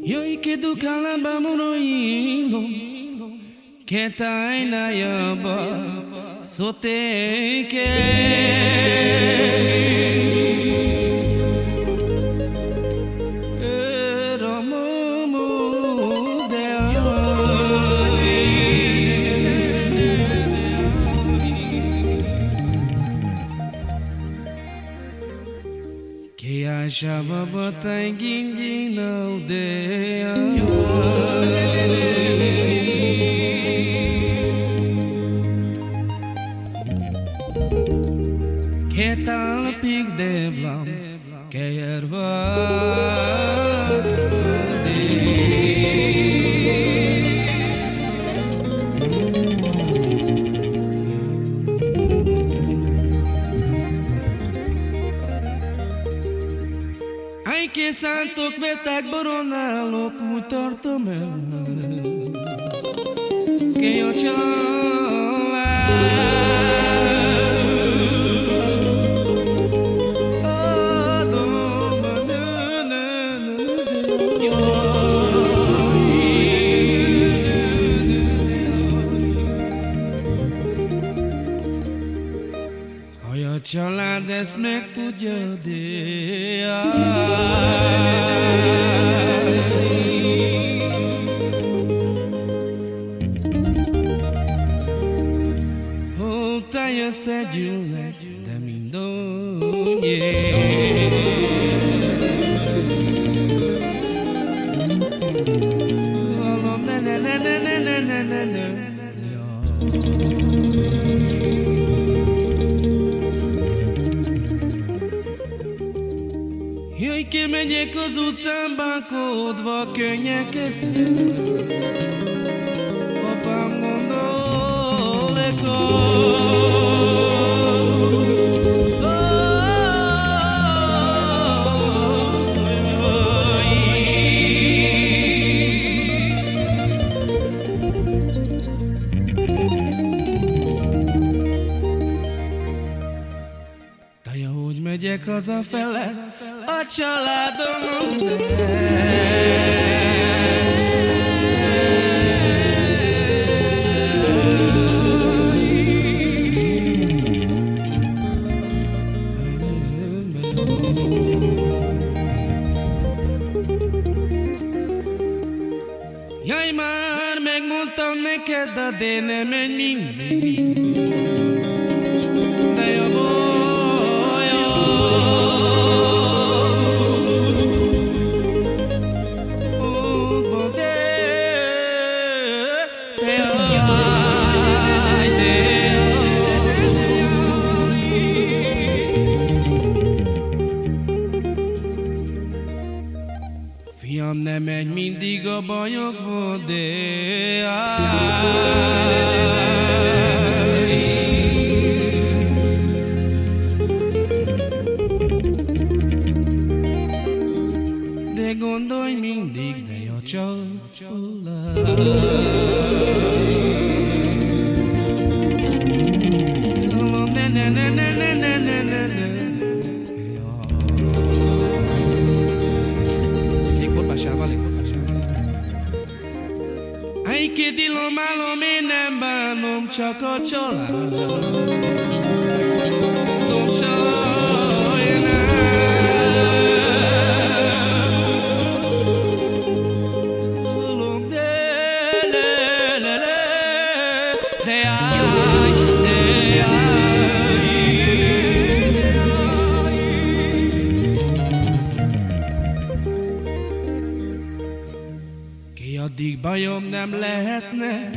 Yo que tu calamba monoino que tai na yaba sote que era momo de que achava botar em na aldeia. Que tal pic de blanc que erva ai que santo vetak boronalo úgy tartom el que yo a család ezt meg tudja ó, te jössz egy ülnek, de mindannyié. Jöjj ki, megyek az utcán bánkodva, könnyekezve. Apám gondolekor. Taja, hogy megyek hazafele, a családomhoz. Jaj, már megmondtam neked, de nem menj mindig. De jó fiam, ne menj mindig a bajokba, de gondolj mindig, de a csalás. Ai che dilomálom, én nem bánom, csak a család. Addig bajom nem lehetne.